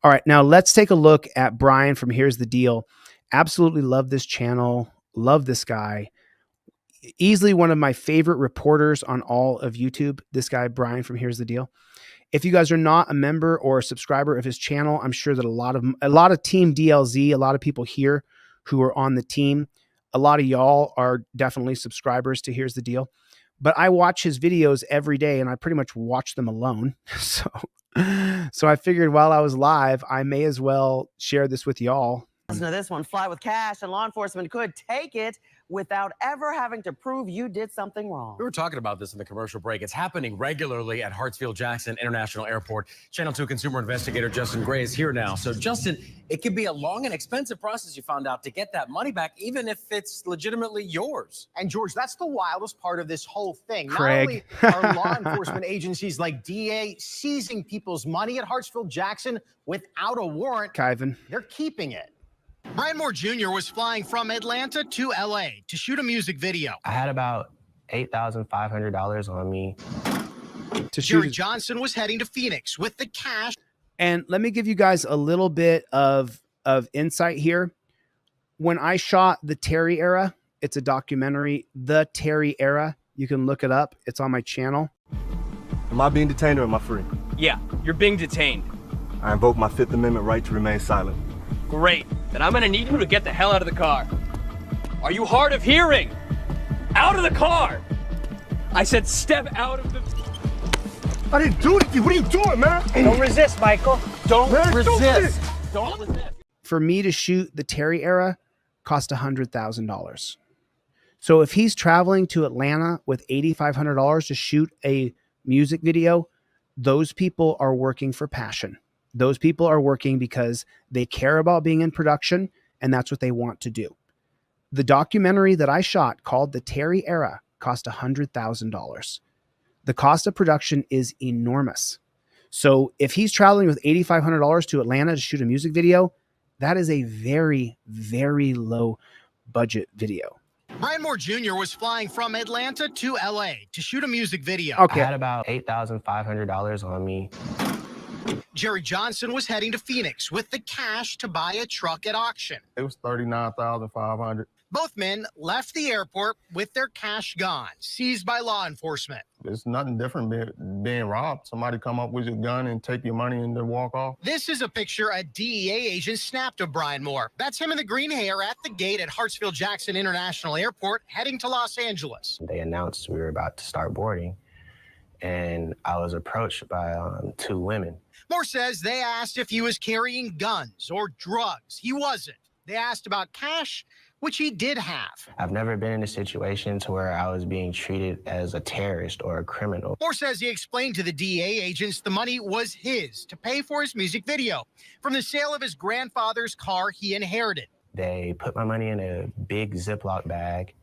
All right, now let's take a look at Brian from Here's the Deal. Absolutely love this channel. Love this guy. Easily one of my favorite reporters on all of YouTube. This guy, Brian from Here's the Deal. If you guys are not a member or a subscriber of his channel, I'm sure that a lot of Team DLZ, a lot of people here who are on the team, a lot of y'all are definitely subscribers to Here's the Deal. But I watch his videos every day, and I pretty much watch them alone. So I figured while I was live, I may as well share this with y'all. Listen to this one. Fly with cash, and law enforcement could take it without ever having to prove you did something wrong. We were talking about this in the commercial break. It's happening regularly at Hartsfield-Jackson International Airport. Channel 2 consumer investigator Justin Gray is here now. So, Justin, it can be a long and expensive process, you found out, to get that money back, even if it's legitimately yours. And, George, that's the wildest part of this whole thing. Craig. Not only are law enforcement agencies like DA seizing people's money at Hartsfield-Jackson without a warrant, Kyvan. they're keeping it. Brian Moore Jr. was flying from Atlanta to L.A. to shoot a music video. I had about $8,500 on me. Jerry Johnson was heading to Phoenix with the cash. And let me give you guys a little bit of insight here. When I shot the Terry era, it's a documentary, The Terry Era. You can look it up. It's on my channel. Am I being detained or am I free? Yeah, you're being detained. I invoke my Fifth Amendment right to remain silent. Great. Then I'm gonna need you to get the hell out of the car. Are you hard of hearing? Out of the car! I said step out of the... I didn't do anything. What are you doing, man? Don't resist, Michael. Don't resist. Don't resist. For me to shoot the Terry era cost $100,000. So if he's traveling to Atlanta with $8,500 to shoot a music video, those people are working for passion. Those people are working because they care about being in production, and that's what they want to do. The documentary that I shot called The Terry Era cost $100,000. The cost of production is enormous. So if he's traveling with $8,500 to Atlanta to shoot a music video, that is a very, very low budget video. Brian Moore Jr. was flying from Atlanta to L.A. to shoot a music video. Okay. I had about $8,500 on me. Jerry Johnson was heading to Phoenix with the cash to buy a truck at auction. It was $39,500. Both men left the airport with their cash gone, seized by law enforcement. It's nothing different being robbed. Somebody come up with your gun and take your money and then walk off. This is a picture a DEA agent snapped of Brian Moore. That's him in the green hair at the gate at Hartsfield-Jackson International Airport, heading to Los Angeles. They announced we were about to start boarding, and I was approached by two women. Moore says they asked if he was carrying guns or drugs. He wasn't. They asked about cash, which he did have. I've never been in a situation to where I was being treated as a terrorist or a criminal. Moore says he explained to the DEA agents the money was his to pay for his music video from the sale of his grandfather's car he inherited. They put my money in a big Ziploc bag,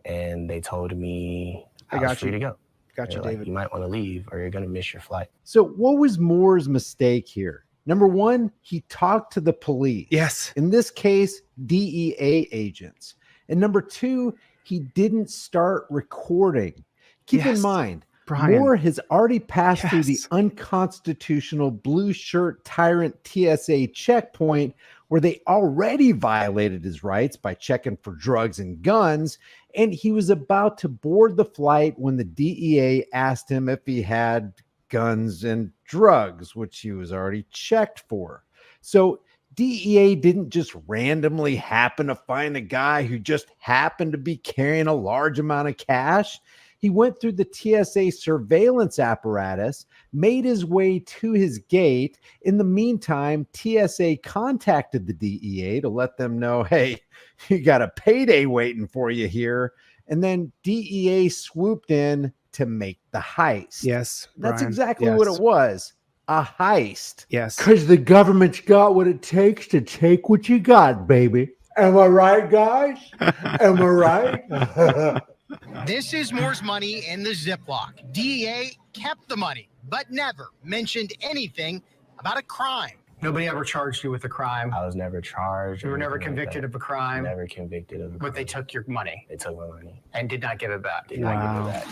and they told me I was free to go. Got you, Like, David. you might want to leave or you're going to miss your flight. So what was Moore's mistake here? Number one, he talked to the police. Yes. In this case, DEA agents. And number two, he didn't start recording. Keep in mind, Brian. Moore has already passed through the Yes. unconstitutional blue shirt tyrant TSA checkpoint where they already violated his rights by checking for drugs and guns. And he was about to board the flight when the DEA asked him if he had guns and drugs, which he was already checked for. So DEA didn't just randomly happen to find a guy who just happened to be carrying a large amount of cash. He went through the TSA surveillance apparatus, made his way to his gate. In the meantime, TSA contacted the DEA to let them know, hey, you got a payday waiting for you here. And then DEA swooped in to make the heist. Yes. That's Brian. exactly Yes. what it was. A heist. Yes. Because the government's got what it takes to take what you got, baby. Am I right, guys? Am I right? This is Moore's money in the Ziploc. DEA kept the money, but never mentioned anything about a crime. Nobody ever charged you with a crime. I was never charged. You were never anything like convicted that. of a crime. Never convicted of a crime. But they took your money. They took my money. And did not give it back. Did not give it back.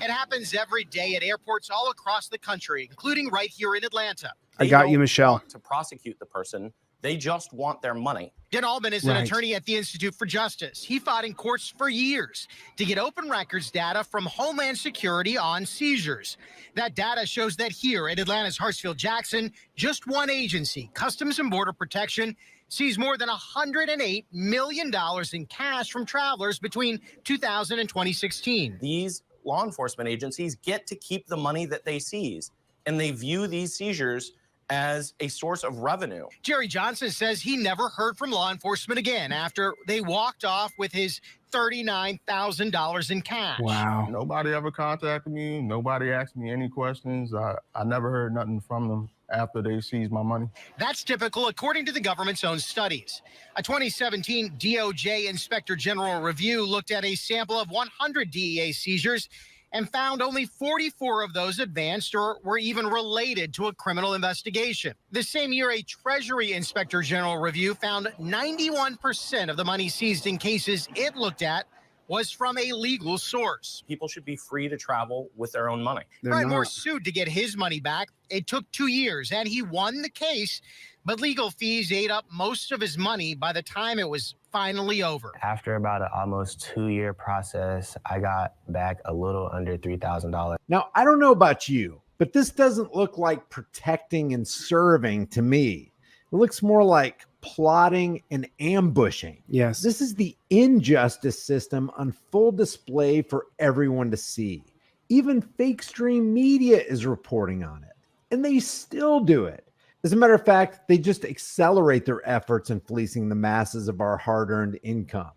It happens every day at airports all across the country, including right here in Atlanta. I got you, Michelle. To prosecute the person, they just want their money. Dan Allman is an attorney at the Institute for Justice. He fought in courts for years to get open records data from Homeland Security on seizures. That data shows that here at Atlanta's Hartsfield-Jackson, just one agency, Customs and Border Protection, seized more than $108 million in cash from travelers between 2000 and 2016. These law enforcement agencies get to keep the money that they seize, and they view these seizures as a source of revenue. Jerry Johnson says he never heard from law enforcement again after they walked off with his $39,000 in cash. Wow. Nobody ever contacted me. Nobody asked me any questions. I never heard nothing from them after they seized my money. That's typical according to the government's own studies. A 2017 DOJ Inspector General review looked at a sample of 100 DEA seizures and found only 44 of those advanced or were even related to a criminal investigation. The same year, a Treasury Inspector General review found 91% of the money seized in cases it looked at was from a legal source. People should be free to travel with their own money. Brian Moore sued to get his money back. It took 2 years, and he won the case, but legal fees ate up most of his money by the time it was finally over. After about an almost 2-year process, I got back a little under $3,000. Now, I don't know about you, but this doesn't look like protecting and serving to me. It looks more like plotting and ambushing. Yes. This is the injustice system on full display for everyone to see. Even fake stream media is reporting on it, and they still do it. As a matter of fact, they just accelerate their efforts in fleecing the masses of our hard-earned income.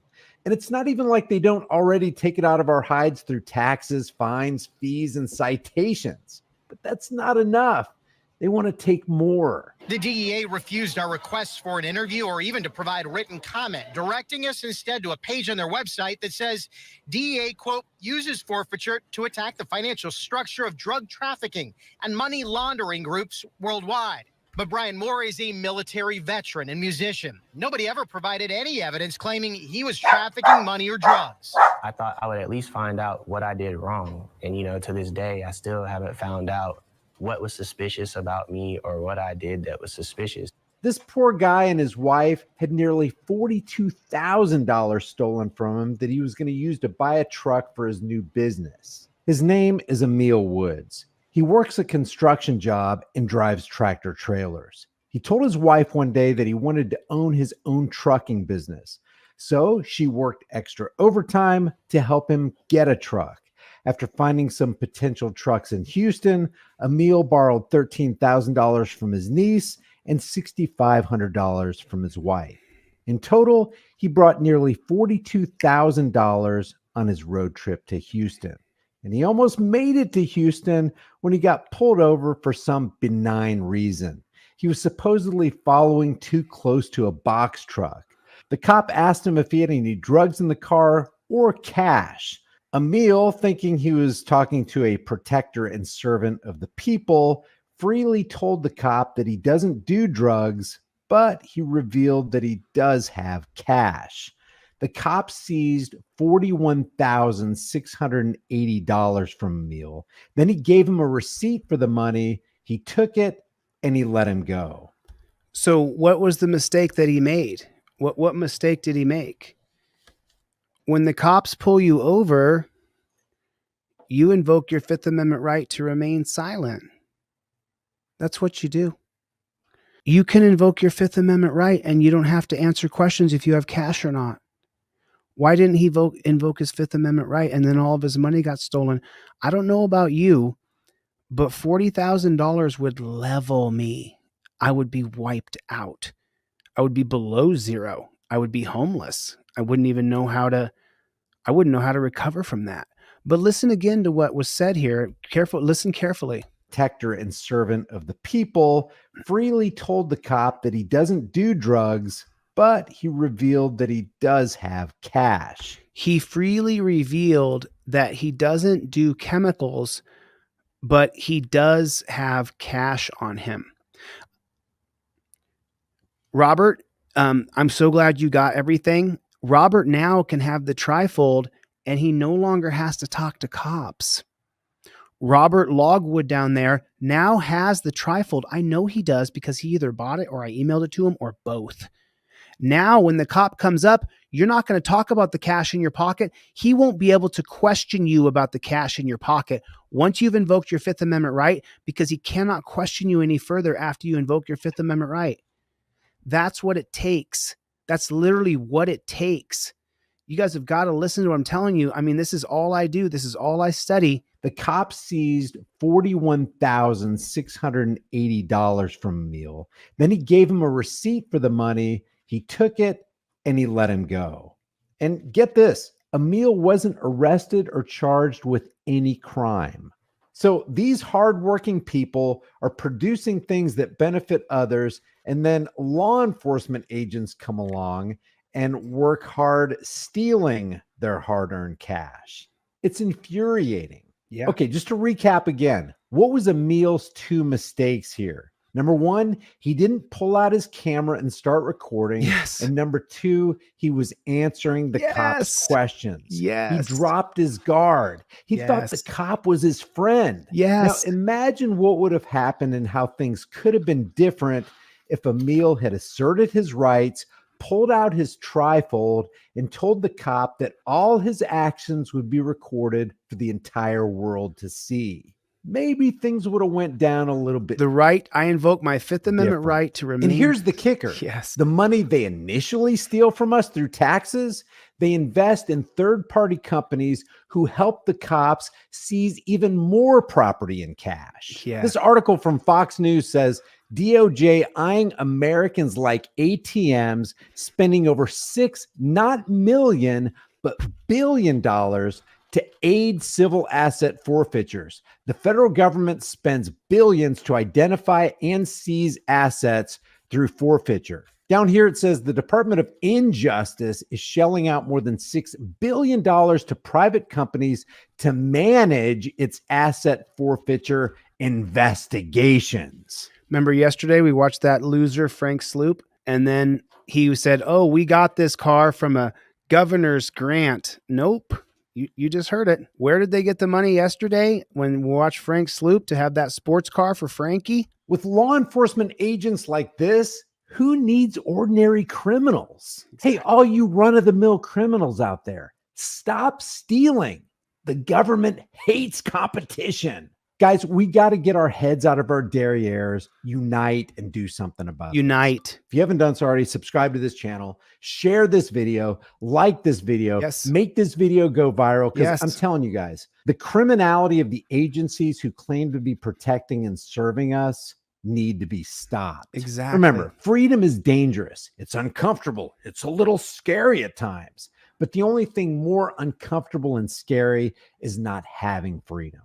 And it's not even like they don't already take it out of our hides through taxes, fines, fees, and citations. But that's not enough. They want to take more. The DEA refused our requests for an interview or even to provide written comment, directing us instead to a page on their website that says DEA, quote, uses forfeiture to attack the financial structure of drug trafficking and money laundering groups worldwide. But Brian Moore is a military veteran and musician. Nobody ever provided any evidence claiming he was trafficking money or drugs. I thought I would at least find out what I did wrong. And, you know, to this day, I still haven't found out what was suspicious about me or what I did that was suspicious. This poor guy and his wife had nearly $42,000 stolen from him that he was going to use to buy a truck for his new business. His name is Emil Woods. He works a construction job and drives tractor trailers. He told his wife one day that he wanted to own his own trucking business. So she worked extra overtime to help him get a truck. After finding some potential trucks in Houston, Emil borrowed $13,000 from his niece and $6,500 from his wife. In total, he brought nearly $42,000 on his road trip to Houston. And he almost made it to Houston when he got pulled over for some benign reason. He was supposedly following too close to a box truck. The cop asked him if he had any drugs in the car or cash. Emil, thinking he was talking to a protector and servant of the people, freely told the cop that he doesn't do drugs, but he revealed that he does have cash. The cop seized $41,680 from Emil. Then he gave him a receipt for the money. He took it and he let him go. So what was the mistake that he made? What mistake did he make? When the cops pull you over, you invoke your Fifth Amendment right to remain silent. That's what you do. You can invoke your Fifth Amendment right and you don't have to answer questions if you have cash or not. Why didn't he invoke his Fifth Amendment right and then all of his money got stolen? I don't know about you, but $40,000 would level me. I would be wiped out. I would be below zero. I would be homeless. I wouldn't know how to recover from that. But listen again to what was said here. Listen carefully. Protector and servant of the people freely told the cop that he doesn't do drugs, but he revealed that he does have cash. He freely revealed that he doesn't do chemicals, but he does have cash on him. Robert, I'm so glad you got everything. Robert now can have the trifold, and he no longer has to talk to cops. Robert Logwood down there now has the trifold. I know he does because he either bought it or I emailed it to him or both. Now, when the cop comes up, you're not going to talk about the cash in your pocket. He won't be able to question you about the cash in your pocket once you've invoked your Fifth Amendment right, because he cannot question you any further after you invoke your Fifth Amendment right. That's what it takes. That's literally what it takes. You guys have got to listen to what I'm telling you. I mean, this is all I do. This is all I study. The cops seized $41,680 from Emil. Then he gave him a receipt for the money. He took it and he let him go. And get this, Emil wasn't arrested or charged with any crime. So these hardworking people are producing things that benefit others, and then law enforcement agents come along and work hard stealing their hard-earned cash. It's infuriating. Yeah. Okay, just to recap again, what was Emil's two mistakes here? Number one, he didn't pull out his camera and start recording. Yes. And number two, he was answering the cop's questions. Yes. He dropped his guard. He thought the cop was his friend. Yes. Now, imagine what would have happened and how things could have been different if Emil had asserted his rights, pulled out his trifold, and told the cop that all his actions would be recorded for the entire world to see. Maybe things would have went down a little bit. I invoke my Fifth Amendment right to remain. And here's the kicker. Yes. The money they initially steal from us through taxes, they invest in third-party companies who help the cops seize even more property in cash. Yeah. This article from Fox News says DOJ eyeing Americans like ATMs, spending over not million, but $1 billion to aid civil asset forfeitures. The federal government spends billions to identify and seize assets through forfeiture. Down here, it says the Department of Injustice is shelling out more than $6 billion to private companies to manage its asset forfeiture investigations. Remember yesterday we watched that loser, Frank Sloop, and then he said, oh, we got this car from a governor's grant. Nope. You just heard it. Where did they get the money yesterday when we watched Frank Sloop to have that sports car for Frankie? With law enforcement agents like this, who needs ordinary criminals? Exactly. Hey, all you run-of-the-mill criminals out there, stop stealing. The government hates competition. Guys, we got to get our heads out of our derrieres, unite, and do something about it. Unite. If you haven't done so already, subscribe to this channel, share this video, like this video, make this video go viral. Because I'm telling you guys, the criminality of the agencies who claim to be protecting and serving us need to be stopped. Exactly. Remember, freedom is dangerous. It's uncomfortable. It's a little scary at times. But the only thing more uncomfortable and scary is not having freedom.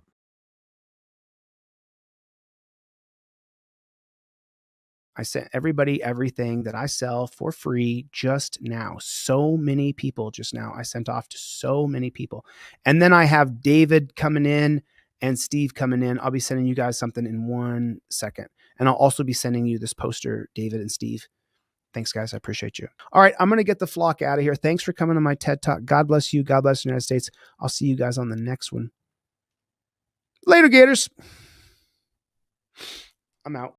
I sent everybody everything that I sell for free just now. So many people just now. I sent off to so many people. And then I have David coming in and Steve coming in. I'll be sending you guys something in 1 second. And I'll also be sending you this poster, David and Steve. Thanks, guys. I appreciate you. All right, I'm going to get the flock out of here. Thanks for coming to my TED Talk. God bless you. God bless the United States. I'll see you guys on the next one. Later, Gators. I'm out.